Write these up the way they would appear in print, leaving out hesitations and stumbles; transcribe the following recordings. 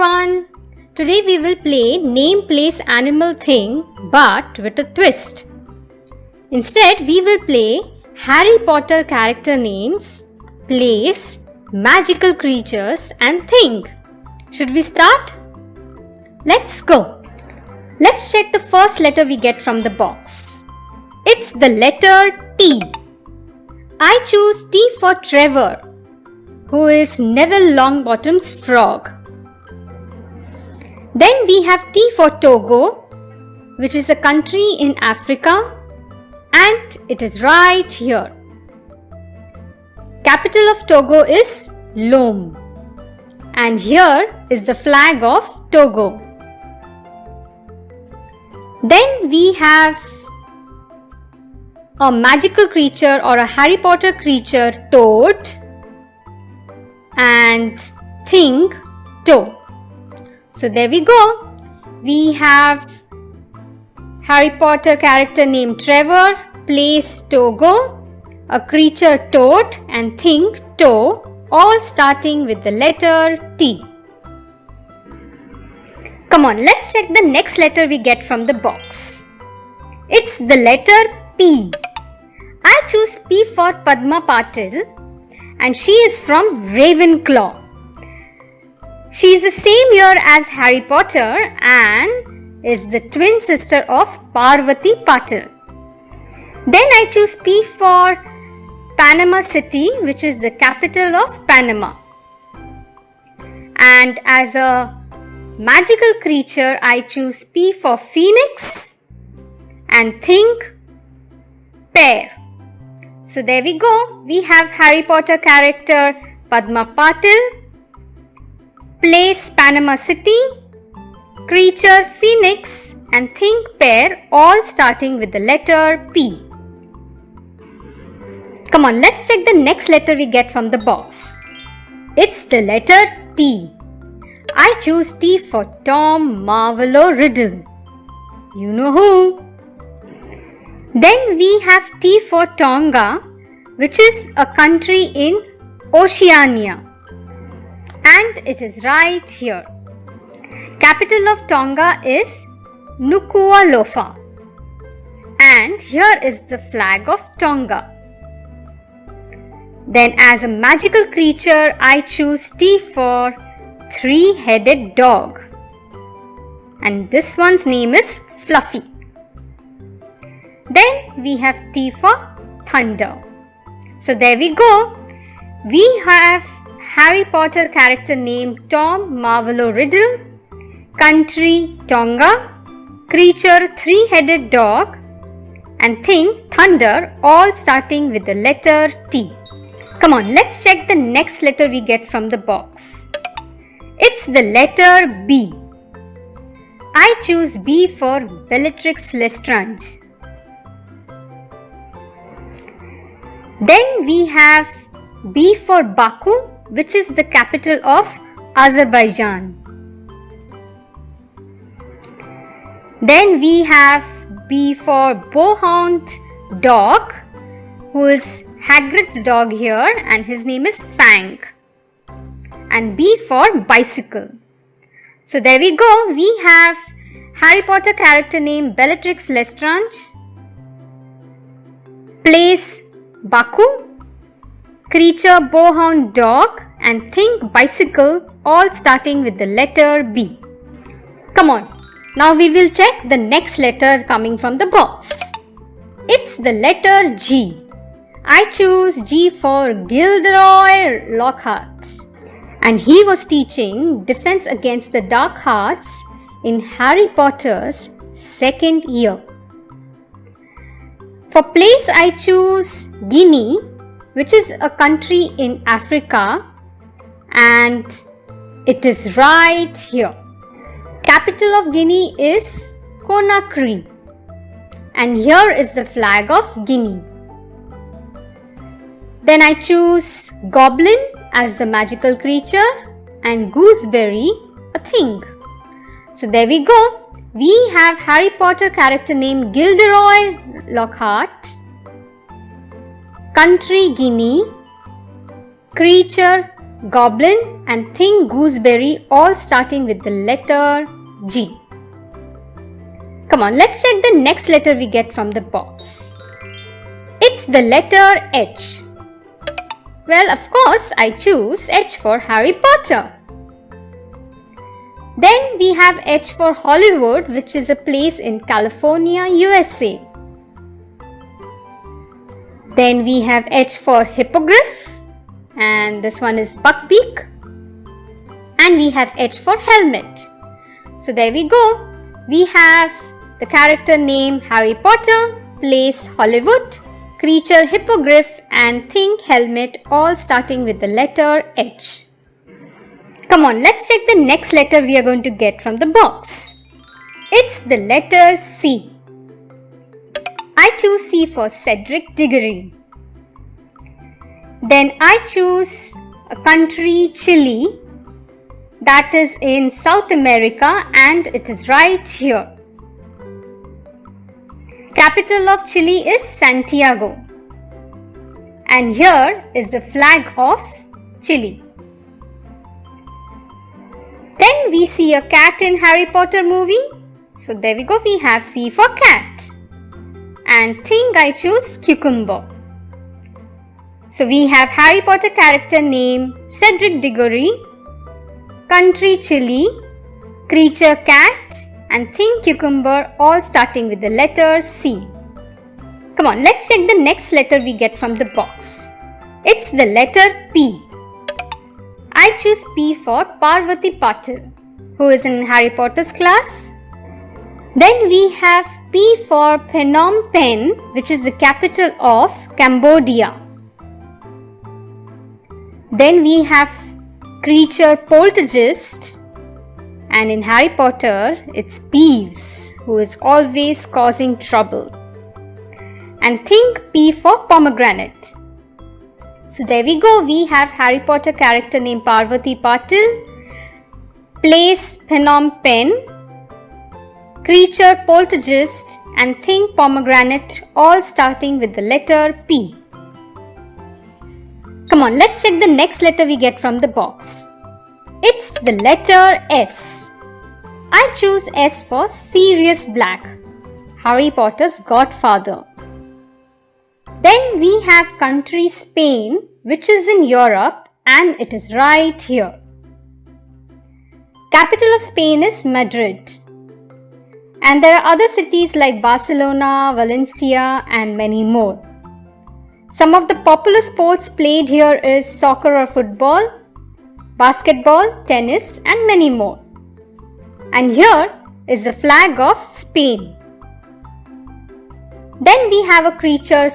everyone! Today we will play Name, Place, Animal, Thing but with a twist. Instead, we will play Harry Potter character names, place, magical creatures and thing. Should we start? Let's go! Let's check the first letter we get from the box. It's the letter T. I choose T for Trevor, who is Neville Longbottom's frog. Then we have T for Togo, which is a country in Africa, and it is right here. Capital of Togo is Lome, and here is the flag of Togo. Then we have a magical creature or a Harry Potter creature, Toad, and thing, toe. So there we go. We have Harry Potter character named Trevor, place Togo, a creature Toad and thing toe, all starting with the letter T. Come on, let's check the next letter we get from the box. It's the letter P. I choose P for Padma Patil, and she is from Ravenclaw. She is the same year as Harry Potter and is the twin sister of Parvati Patil. Then I choose P for Panama City, which is the capital of Panama. And as a magical creature, I choose P for Phoenix and think pear. So there we go. We have Harry Potter character Padma Patil, place Panama City, creature Phoenix and think pear, all starting with the letter P. Come on, let's check the next letter we get from the box. It's the letter T. I choose T for Tom Marvolo Riddle. You know who? Then we have T for Tonga, which is a country in Oceania. And it is right here. Capital of Tonga is Nuku'alofa. And here is the flag of Tonga. Then as a magical creature, I choose T for three-headed dog. And this one's name is Fluffy. Then we have T for thunder. So there we go. We have Harry Potter character named Tom Marvolo Riddle, country Tonga, creature three-headed dog and thing thunder, all starting with the letter T. Come on, let's check the next letter we get from the box. It's the letter B. I choose B for Bellatrix Lestrange. Then we have B for Baku, which is the capital of Azerbaijan. Then we have B for Bohound Dog, who is Hagrid's dog here, and his name is Fang. And B for bicycle. So there we go. We have Harry Potter character named Bellatrix Lestrange, place Baku, creature Bohound Dog and think bicycle, all starting with the letter B. Come on, now we will check the next letter coming from the box. It's the letter G. I choose G for Gilderoy Lockhart, and he was teaching defense against the dark arts in Harry Potter's second year. For place, I choose Guinea, which is a country in Africa, and it is right here. Capital of Guinea is Conakry, and here is the flag of Guinea. Then I choose Goblin as the magical creature and Gooseberry a thing. So there we go. We have Harry Potter character named Gilderoy Lockhart, country Guinea, creature goblin, and think gooseberry, all starting with the letter G. Come on, let's check the next letter we get from the box. It's the letter H. Well, of course, I choose H for Harry Potter. Then we have H for Hollywood, which is a place in California, USA. Then we have H for Hippogriff, and this one is Buckbeak. And we have H for Helmet. So there we go. We have the character name Harry Potter, place Hollywood, creature Hippogriff, and thing helmet, all starting with the letter H. Come on, let's check the next letter we are going to get from the box. It's the letter C. I choose C for Cedric Diggory. Then I choose a country, Chile, that is in South America, and it is right here. Capital of Chile is Santiago. And here is the flag of Chile. Then we see a cat in Harry Potter movie. So there we go, we have C for cat. And thing I choose cucumber. So we have Harry Potter character name Cedric Diggory, country Chile, creature cat, and thing cucumber, all starting with the letter C. Come on, let's check the next letter we get from the box. It's the letter P. I choose P for Parvati Patil, who is in Harry Potter's class. Then we have P for Phnom Penh, which is the capital of Cambodia. Then we have creature Poltergeist, and in Harry Potter it's Peeves, who is always causing trouble. And think P for pomegranate. So there we go, we have Harry Potter character named Parvati Patil, place Phnom Penh, creature Poltergeist, and think pomegranate, all starting with the letter P. Come on, let's check the next letter we get from the box. It's the letter S. I choose S for Sirius Black, Harry Potter's godfather. Then we have country Spain, which is in Europe, and it is right here. Capital of Spain is Madrid. And there are other cities like Barcelona, Valencia, and many more. Some of the popular sports played here is soccer or football, basketball, tennis, and many more. And here is the flag of Spain. Then we have a creature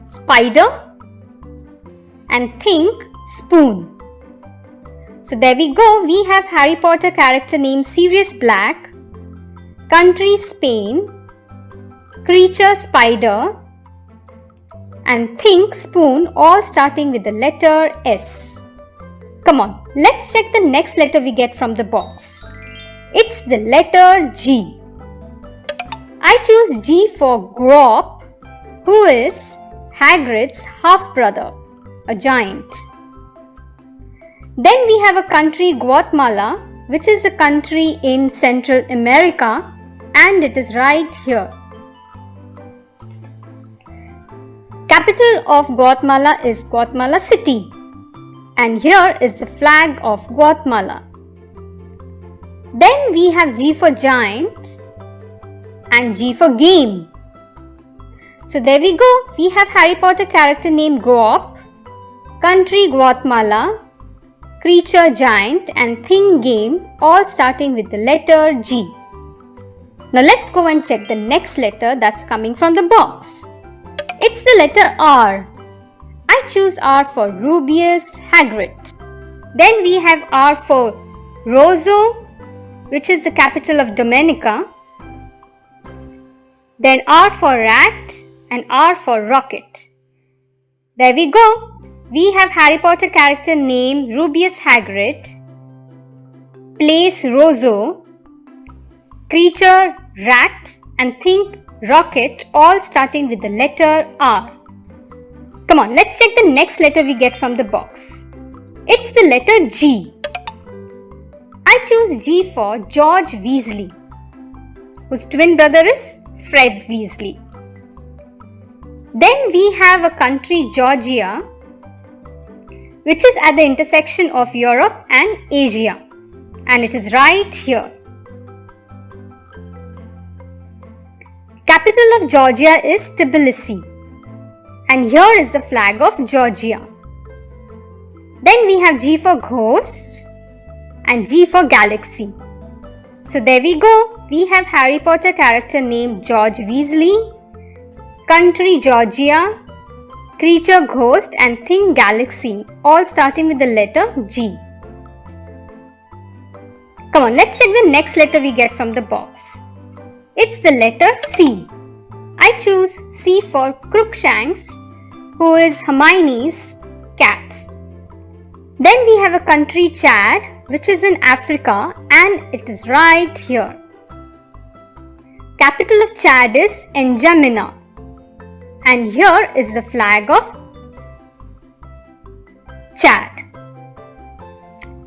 spider, and think spoon. So there we go, we have Harry Potter character named Sirius Black, country Spain, creature spider, and think spoon, all starting with the letter S. Come on, let's check the next letter we get from the box. It's the letter G. I choose G for Grawp, who is Hagrid's half-brother, a giant. Then we have a country Guatemala, which is a country in Central America, and it is right here. Capital of Guatemala is Guatemala City, and here is the flag of Guatemala. Then we have G for giant and G for game. So there we go, we have Harry Potter character named Grawp, country Guatemala, creature giant, and thing game, all starting with the letter G. Now let's go and check the next letter that's coming from the box. It's the letter R. I choose R for Rubeus Hagrid. Then we have R for Roseau, which is the capital of Dominica. Then R for Rat and R for Rocket. There we go. We have Harry Potter character name Rubeus Hagrid, place Roseau, creature Rat, and think Rocket, all starting with the letter R. Come on, let's check the next letter we get from the box. It's the letter G. I choose G for George Weasley, whose twin brother is Fred Weasley. Then we have a country, Georgia, which is at the intersection of Europe and Asia, and it is right here. Capital of Georgia is Tbilisi, and here is the flag of Georgia. Then we have G for ghost and G for galaxy. So there we go. We have Harry Potter character named George Weasley, country Georgia, creature ghost and thing galaxy, all starting with the letter G. Come on, let's check the next letter we get from the box. It's the letter C. I choose C for Crookshanks, who is Hermione's cat. Then we have a country, Chad, which is in Africa, and it is right here. Capital of Chad is N'Djamena, and here is the flag of Chad.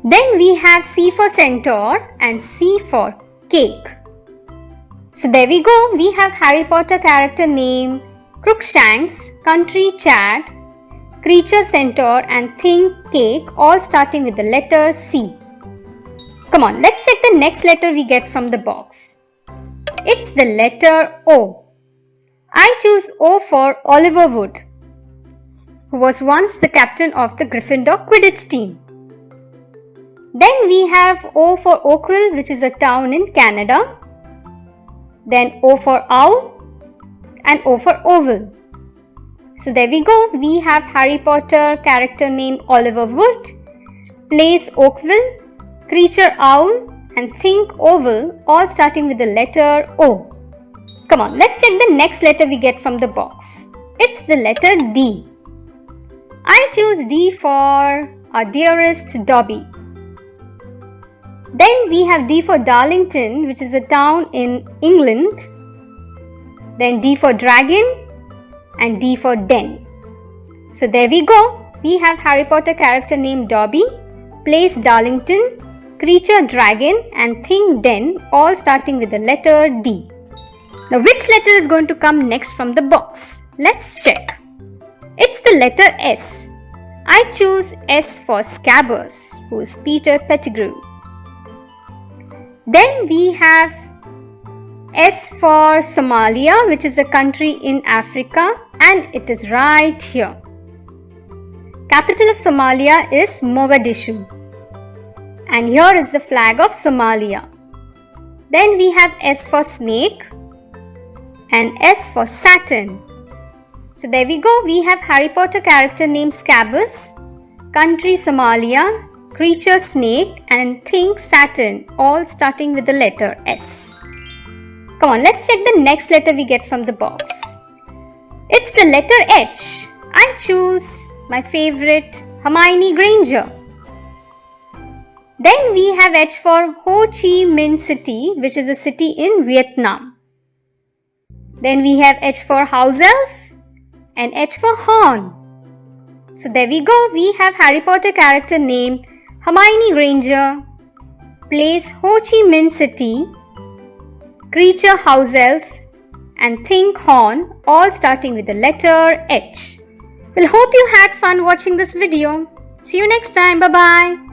Then we have C for centaur and C for cake. So there we go. We have Harry Potter character name Crookshanks, country Chad, creature centaur and thing cake, all starting with the letter C. Come on, let's check the next letter we get from the box. It's the letter O. I choose O for Oliver Wood, who was once the captain of the Gryffindor Quidditch team. Then we have O for Oakville, which is a town in Canada. Then O for Owl and O for Oval. So there we go. We have Harry Potter character named Oliver Wood, place Oakville, creature Owl and think Oval, all starting with the letter O. Come on, let's check the next letter we get from the box. It's the letter D. I choose D for our dearest Dobby. Then we have D for Darlington, which is a town in England. Then D for dragon and D for den. So there we go. We have Harry Potter character named Dobby, place Darlington, creature dragon and thing den, all starting with the letter D. Now which letter is going to come next from the box? Let's check. It's the letter S. I choose S for Scabbers, who is Peter Pettigrew. Then we have S for Somalia, which is a country in Africa, and it is right here. Capital of Somalia is Mogadishu, and here is the flag of Somalia. Then we have S for snake and S for Saturn. So there we go. We have Harry Potter character named Scabbers, country Somalia, creature snake and thing Saturn, all starting with the letter S. Come on, let's check the next letter we get from the box. It's the letter H. I choose my favorite Hermione Granger. Then we have H for Ho Chi Minh City, which is a city in Vietnam. Then we have H for House Elf and H for Horn. So there we go. We have Harry Potter character named Hermione Granger, place Ho Chi Minh City, creature House Elf and think Horn, all starting with the letter H. Well, hope you had fun watching this video. See you next time. Bye-bye.